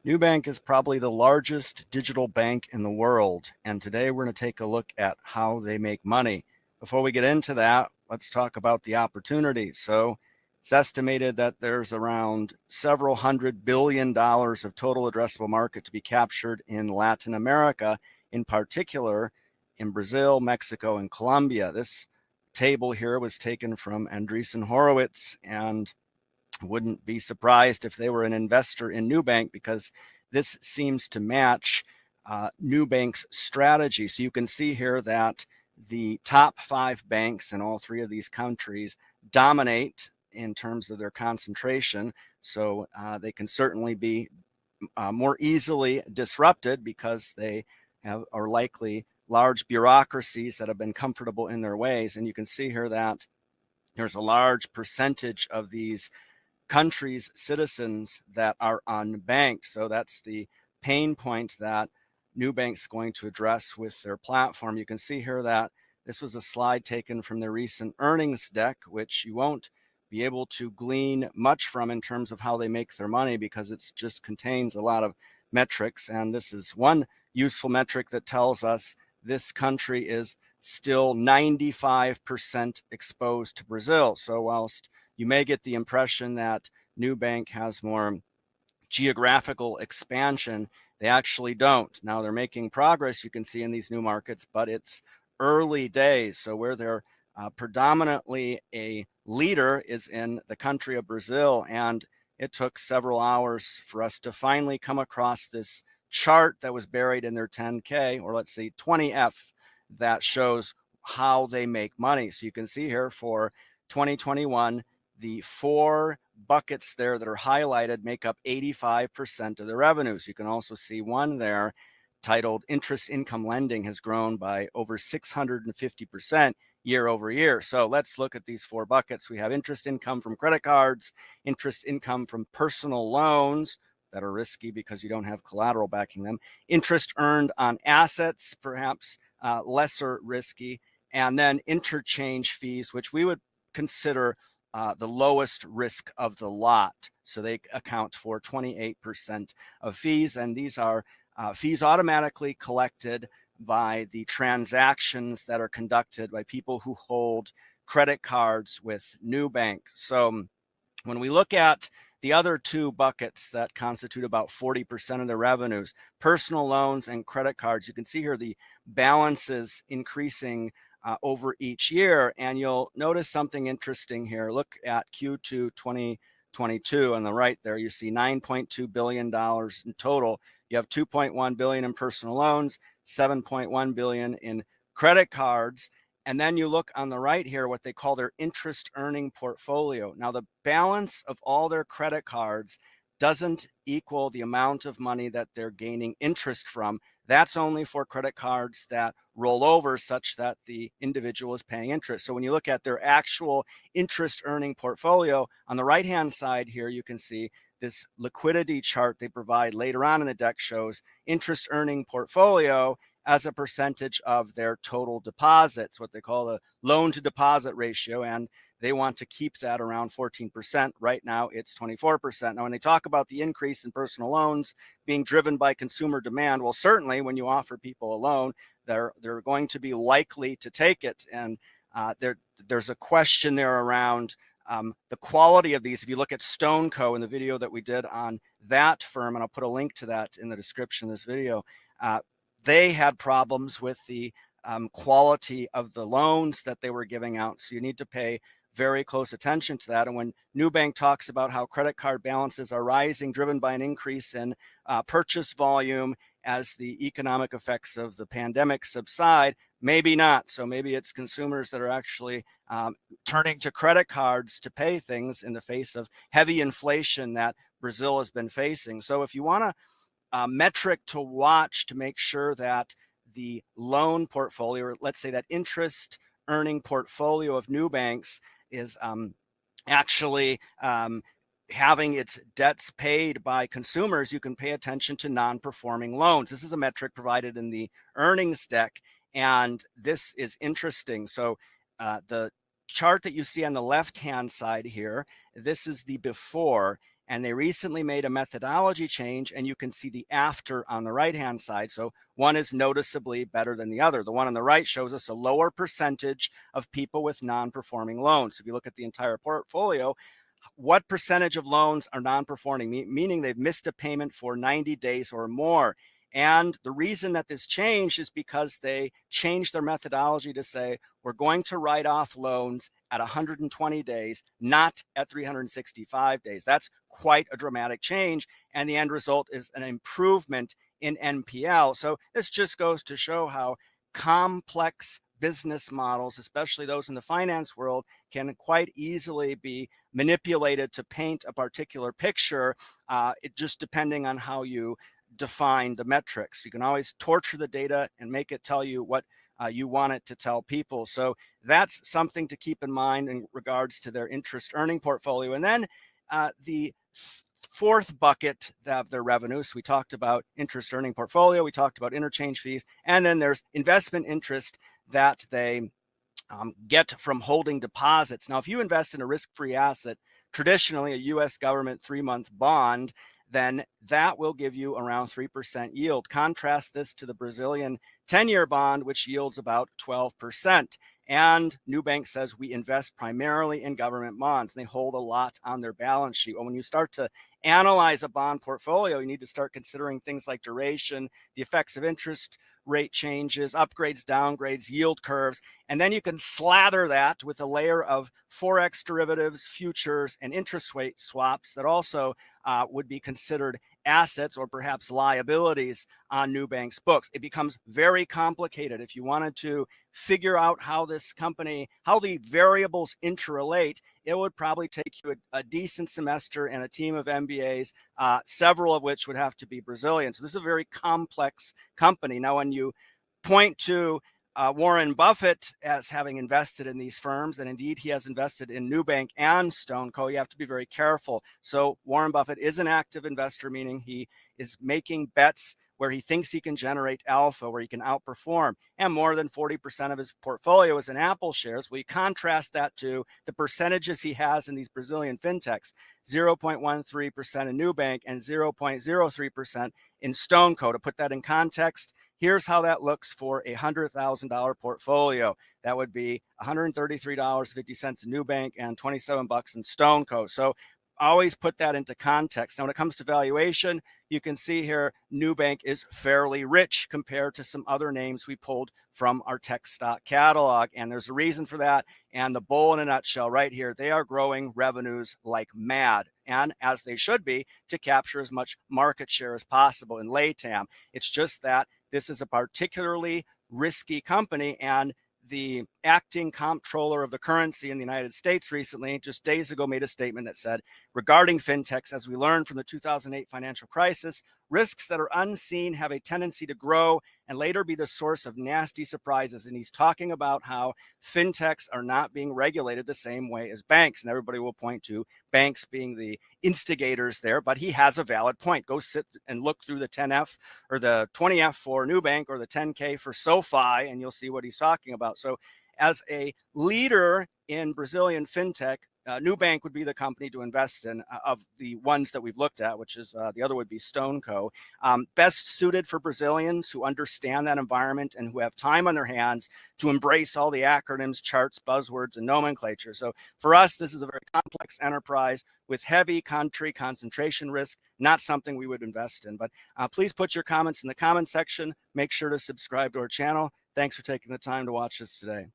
Nubank is probably the largest digital bank in the world, and today we're going to take a look at how they make money. Before we get into that, let's talk about the opportunity. So it's estimated that there's around several $100 billion of total addressable market to be captured in Latin America, in particular in Brazil, Mexico, and Colombia. This table here was taken from Andreessen Horowitz, and wouldn't be surprised if they were an investor in Nubank, because this seems to match Nubank's strategy. So you can see here that the top 5 banks in all 3 of these countries dominate in terms of their concentration. So they can certainly be more easily disrupted because they are likely large bureaucracies that have been comfortable in their ways. And you can see here that there's a large percentage of these countries' citizens that are unbanked. So that's the pain point that Nubank's going to address with their platform. You can see here that this was a slide taken from their recent earnings deck, which you won't be able to glean much from in terms of how they make their money, because it just contains a lot of metrics. And this is one useful metric that tells us this country is still 95% exposed to Brazil. So whilst you may get the impression that Nubank has more geographical expansion, they actually don't. Now they're making progress, you can see, in these new markets, but it's early days. So where they're predominantly a leader is in the country of Brazil. And it took several hours for us to finally come across this chart that was buried in their 10K, or let's say 20F, that shows how they make money. So you can see here for 2021, the 4 buckets there that are highlighted make up 85% of the revenues. You can also see one there titled Interest Income Lending has grown by over 650% year over year. So let's look at these 4 buckets. We have interest income from credit cards, interest income from personal loans that are risky because you don't have collateral backing them, interest earned on assets, perhaps lesser risky, and then interchange fees, which we would consider the lowest risk of the lot. So they account for 28% of fees, and these are fees automatically collected by the transactions that are conducted by people who hold credit cards with Nubank. So when we look at the other 2 buckets that constitute about 40% of the revenues, personal loans and credit cards, you can see here the balances increasing over each year. And you'll notice something interesting here. Look at Q2 2022 on the right there. You see $9.2 billion in total. You have $2.1 billion in personal loans, $7.1 billion in credit cards. And then you look on the right here, what they call their interest earning portfolio. Now, the balance of all their credit cards doesn't equal the amount of money that they're gaining interest from. That's only for credit cards that roll over such that the individual is paying interest. So when you look at their actual interest earning portfolio, on the right-hand side here, you can see this liquidity chart they provide later on in the deck shows interest earning portfolio as a percentage of their total deposits, what they call the loan to deposit ratio. And they want to keep that around 14%. Right now, it's 24%. Now, when they talk about the increase in personal loans being driven by consumer demand, well, certainly when you offer people a loan, they're going to be likely to take it. And there's a question there around the quality of these. If you look at StoneCo in the video that we did on that firm, and I'll put a link to that in the description of this video, they had problems with the quality of the loans that they were giving out. So you need to pay very close attention to that. And when Nubank talks about how credit card balances are rising, driven by an increase in purchase volume as the economic effects of the pandemic subside, maybe not. So maybe it's consumers that are actually turning to credit cards to pay things in the face of heavy inflation that Brazil has been facing. So if you want a metric to watch to make sure that the loan portfolio, or let's say that interest earning portfolio of Nubank's, is actually having its debts paid by consumers, you can pay attention to non-performing loans. This is a metric provided in the earnings deck, and this is interesting. So the chart that you see on the left-hand side here, this is the before, And they recently made a methodology change, and you can see the after on the right-hand side. So one is noticeably better than the other. The one on the right shows us a lower percentage of people with non-performing loans. If you look at the entire portfolio, what percentage of loans are non-performing, meaning they've missed a payment for 90 days or more. And the reason that this changed is because they changed their methodology to say, we're going to write off loans at 120 days, not at 365 days. That's quite a dramatic change. And the end result is an improvement in NPL. So this just goes to show how complex business models, especially those in the finance world, can quite easily be manipulated to paint a particular picture, just depending on how you define the metrics. You can always torture the data and make it tell you what you want it to tell people. So that's something to keep in mind in regards to their interest earning portfolio. And then the fourth bucket of their revenues, we talked about interest earning portfolio, we talked about interchange fees, and then there's investment interest that they get from holding deposits. Now, if you invest in a risk-free asset, traditionally a U.S. government 3-month bond, then that will give you around 3% yield. Contrast this to the Brazilian 10-year bond, which yields about 12%. And Nubank says we invest primarily in government bonds. They hold a lot on their balance sheet. Well, when you start to analyze a bond portfolio, you need to start considering things like duration, the effects of interest rate changes, upgrades, downgrades, yield curves, and then you can slather that with a layer of Forex derivatives, futures, and interest rate swaps that also would be considered assets or perhaps liabilities on Nubank's books. It becomes very complicated. If you wanted to figure out how this company, how the variables interrelate, it would probably take you a decent semester and a team of MBAs, several of which would have to be Brazilian. So this is a very complex company. Now, when you point to Warren Buffett as having invested in these firms, and indeed he has invested in Nubank and StoneCo, you have to be very careful. So Warren Buffett is an active investor, meaning he is making bets where he thinks he can generate alpha, where he can outperform. And more than 40% of his portfolio is in Apple shares. We contrast that to the percentages he has in these Brazilian fintechs, 0.13% in Nubank and 0.03% in StoneCo. To put that in context, here's how that looks for a $100,000 portfolio. That would be $133.50 in Nubank and $27 in StoneCo. So always put that into context. Now, when it comes to valuation, you can see here Nubank is fairly rich compared to some other names we pulled from our tech stock catalog. And there's a reason for that. And the bull in a nutshell right here, they are growing revenues like mad, and as they should be, to capture as much market share as possible in LATAM. It's just that this is a particularly risky company, and the acting comptroller of the currency in the United States recently, just days ago, made a statement that said, regarding fintechs, as we learned from the 2008 financial crisis, risks that are unseen have a tendency to grow and later be the source of nasty surprises. And he's talking about how fintechs are not being regulated the same way as banks. And everybody will point to banks being the instigators there, but he has a valid point. Go sit and look through the 10F or the 20F for Nubank or the 10K for SoFi, and you'll see what he's talking about. So as a leader in Brazilian fintech, Nubank would be the company to invest in of the ones that we've looked at, which is the other would be StoneCo. Best suited for Brazilians who understand that environment and who have time on their hands to embrace all the acronyms, charts, buzzwords, and nomenclature. So for us, this is a very complex enterprise with heavy country concentration risk, not something we would invest in. But please put your comments in the comment section. Make sure to subscribe to our channel. Thanks for taking the time to watch this today.